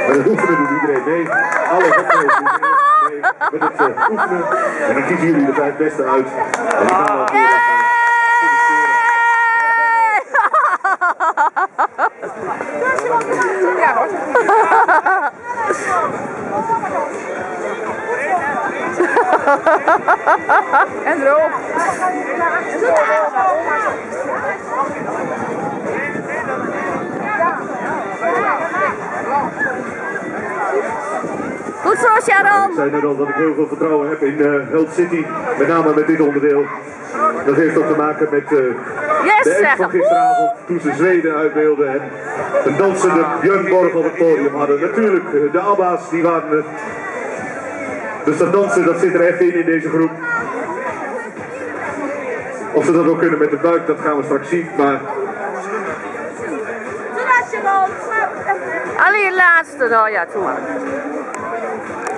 Maar het oefenen doet iedereen mee. Alle hokjes doen mee met het oefenen. En dan kiezen jullie de 5 beste uit. En die gaan dan ja hoor. En erop. Goed zo, Sharon! Ik zei net al dat ik heel veel vertrouwen heb in Health City, met name met dit onderdeel. Dat heeft ook te maken met de act van gisteravond, toen ze Zweden uitbeelden en de dansende Björn Borg op het podium hadden. Natuurlijk, de ABBA's die waren er. Dus dat dansen, dat zit er echt in deze groep. Of ze dat ook kunnen met de buik, dat gaan we straks zien, maar... Allee, je laatste dan, ja, toe maar.